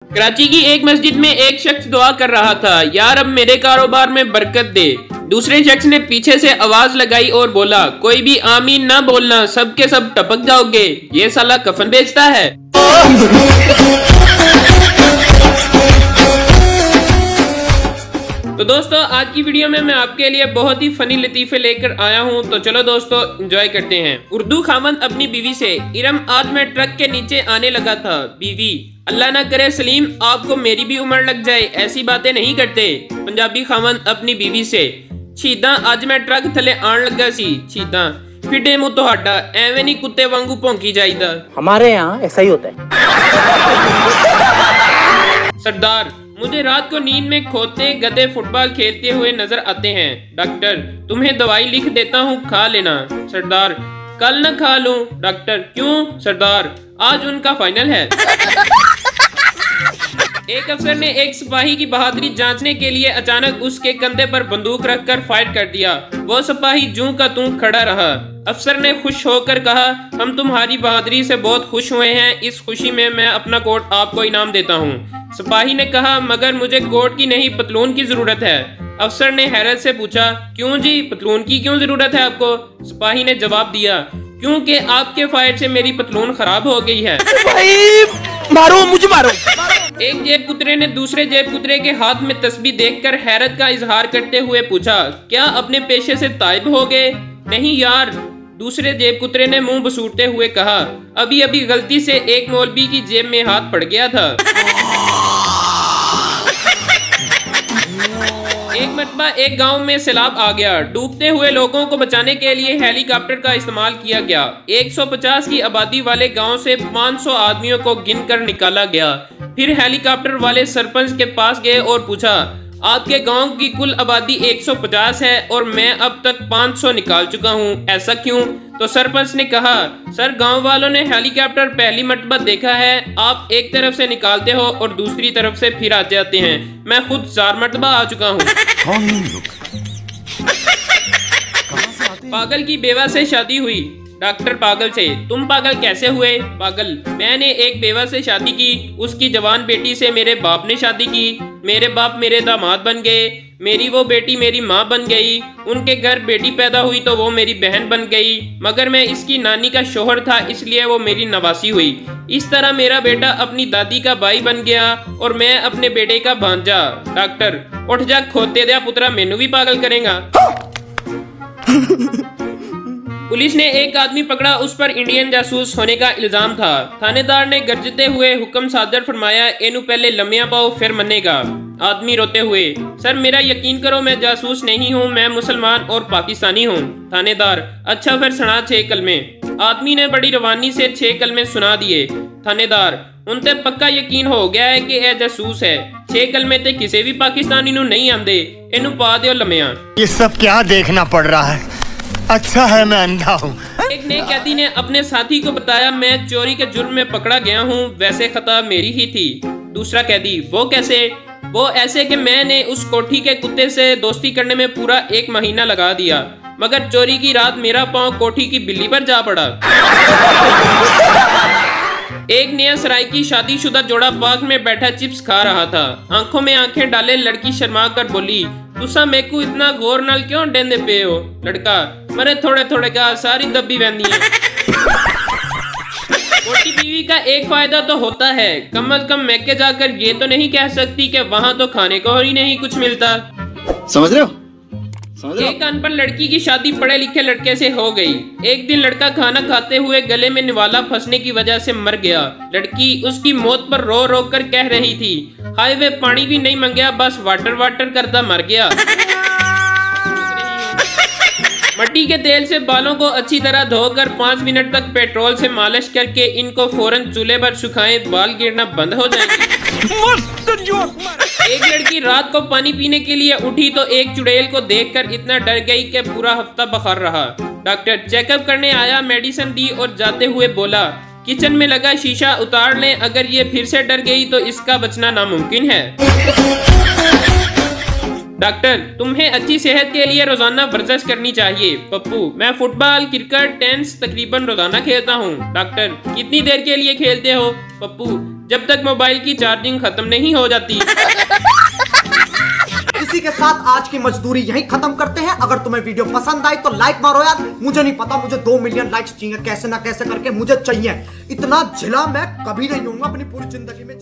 कराची की एक मस्जिद में एक शख्स दुआ कर रहा था, यार अब मेरे कारोबार में बरकत दे। दूसरे शख्स ने पीछे से आवाज लगाई और बोला, कोई भी आमीन ना बोलना, सब के सब टपक जाओगे, ये साला कफन बेचता है। तो दोस्तों आज की वीडियो में मैं आपके लिए बहुत ही फनी लतीफे लेकर आया हूं, तो चलो दोस्तों एंजॉय करते हैं। उर्दू खामंद अपनी बीवी से, इरम आज मैं ट्रक के नीचे आने लगा था। बीवी, अल्लाह ना करे सलीम आपको मेरी भी उम्र लग जाए, ऐसी बातें नहीं करते। पंजाबी खामंद अपनी बीवी से, छीदा आज मैं ट्रक थले आन लगा सी। छीदा, फिडे मुंह तोहाडा, एवें नहीं कुत्ते वांगू भौंकी जाईदा। हमारे यहाँ ऐसा ही होता है। सरदार, मुझे रात को नींद में खोते गधे फुटबॉल खेलते हुए नजर आते हैं। डॉक्टर, तुम्हें दवाई लिख देता हूँ, खा लेना। सरदार, कल न खा लूं। डॉक्टर, क्यों? सरदार, आज उनका फाइनल है। एक अफसर ने एक सिपाही की बहादुरी जांचने के लिए अचानक उसके कंधे पर बंदूक रखकर फायर कर दिया। वो सिपाही जूं का तूं खड़ा रहा। अफसर ने खुश होकर कहा, हम तुम्हारी बहादुरी से बहुत खुश हुए हैं, इस खुशी में मैं अपना कोट आपको इनाम देता हूँ। सिपाही ने कहा, मगर मुझे कोट की नहीं पतलून की जरूरत है। अफसर ने हैरत से पूछा, क्यों जी, पतलून की क्यों जरूरत है आपको? सिपाही ने जवाब दिया, क्योंकि आपके फायर से मेरी पतलून खराब हो गई है। भाई मारो, मुझे मारो। एक जेब कुतरे ने दूसरे जेब कुतरे के हाथ में तस्बीह देखकर हैरत का इजहार करते हुए पूछा, क्या अपने पेशे से ताइब हो गए? नहीं यार। दूसरे जेब कुतरे ने मुंह बसूरते हुए कहा, अभी अभी गलती से एक मौलवी की जेब में हाथ पड़ गया था। एक मरतबा एक गांव में सैलाब आ गया। डूबते हुए लोगों को बचाने के लिए हेलीकॉप्टर का इस्तेमाल किया गया। 150 की आबादी वाले गांव से 500 आदमियों को गिनकर निकाला गया। फिर हेलीकॉप्टर वाले सरपंच के पास गए और पूछा, आपके गांव की कुल आबादी 150 है और मैं अब तक 500 निकाल चुका हूं, ऐसा क्यों? तो सरपंच ने कहा, सर गांव वालों ने हेलीकॉप्टर पहली मरतबा देखा है, आप एक तरफ से निकालते हो और दूसरी तरफ से फिर आ जाते हैं, मैं खुद 4 मरतबा आ चुका हूं। पागल की बेवा से शादी हुई। डॉक्टर पागल से, तुम पागल कैसे हुए? पागल, मैंने एक बेवा से शादी की, उसकी जवान बेटी से मेरे बाप ने शादी की, मेरे बाप मेरे दामाद बन गए, मेरी वो बेटी मेरी माँ बन गई, उनके घर बेटी पैदा हुई तो वो मेरी बहन बन गई, मगर मैं इसकी नानी का शोहर था इसलिए वो मेरी नवासी हुई। इस तरह मेरा बेटा अपनी दादी का भाई बन गया और मैं अपने बेटे का भांजा। डॉक्टर, उठ जा खोते दिया पुत्रा, मैनू भी पागल करेगा। पुलिस ने एक आदमी पकड़ा, उस पर इंडियन जासूस होने का इल्जाम था। थानेदार ने गरजते हुए हुक्म सादर फरमाया, एनू पहले लम्बिया पाओ फिर मनेगा। आदमी रोते हुए, सर मेरा यकीन करो मैं जासूस नहीं हूँ, मैं मुसलमान और पाकिस्तानी हूँ। थानेदार, अच्छा फिर सुना 6 कलमे। आदमी ने बड़ी रवानी से 6 कलमे सुना दिए। थानेदार, उनते पक्का यकीन हो गया है कि यह जासूस है, 6 कलमे ते किसी भी पाकिस्तानी नू नहीं आंदे, इनू पा दियो लम्बिया। ये सब क्या देखना पड़ रहा है? अच्छा है मैं अंधा हूँ। एक नए कैदी ने अपने साथी को बताया, मैं चोरी के जुर्म में पकड़ा गया हूँ, वैसे खता मेरी ही थी। दूसरा कैदी, वो कैसे? वो ऐसे कि मैंने उस कोठी के कुत्ते से दोस्ती करने में पूरा 1 महीना लगा दिया, मगर चोरी की रात मेरा पाँव कोठी की बिल्ली पर जा पड़ा। एक नया सराइकी शादीशुदा जोड़ा पार्क में बैठा चिप्स खा रहा था। आंखों में आंखें डाले लड़की शर्मा कर बोली, तुसा मेकू इतना गौर नाल क्यों डेंदे पे हो? लड़का, मरे थोड़े थोड़े का सारी दबी बहनी है। छोटी बीवी का एक फायदा तो होता है, कम अज कम मैके जाकर ये तो नहीं कह सकती कि वहाँ तो खाने को ही नहीं कुछ मिलता। समझ रहे हो? एक अनपढ़ लड़की की शादी पढ़े लिखे लड़के से हो गई। एक दिन लड़का खाना खाते हुए गले में निवाला फंसने की वजह से मर गया। लड़की उसकी मौत पर रो रो कर कह रही थी, हाय वे पानी भी नहीं मंगया, बस वाटर वाटर करता मर गया। मट्टी के तेल से बालों को अच्छी तरह धोकर 5 मिनट तक पेट्रोल से मालिश करके इनको फौरन चूल्हे पर सुखाएं, बाल गिरना बंद हो जाएंगे। एक लड़की रात को पानी पीने के लिए उठी तो एक चुड़ैल को देखकर इतना डर गई कि पूरा हफ्ता बुखार रहा। डॉक्टर चेकअप करने आया, मेडिसिन दी और जाते हुए बोला, किचन में लगा शीशा उतार लें, अगर ये फिर से डर गई तो इसका बचना नामुमकिन है। डॉक्टर, तुम्हें अच्छी सेहत के लिए रोजाना वर्जिश करनी चाहिए। पप्पू, मैं फुटबॉल, क्रिकेट, टेनिस तकरीबन रोजाना खेलता हूँ। डॉक्टर, कितनी देर के लिए खेलते हो? पप्पू, जब तक मोबाइल की चार्जिंग खत्म नहीं हो जाती। इसी के साथ आज की मजदूरी यहीं खत्म करते हैं। अगर तुम्हें वीडियो पसंद आई तो लाइक मारो यार। मुझे नहीं पता, मुझे 2 मिलियन लाइक्स चाहिए, कैसे ना कैसे करके मुझे चाहिए। इतना झिला मैं कभी नहीं लूंगा अपनी पूरी जिंदगी में।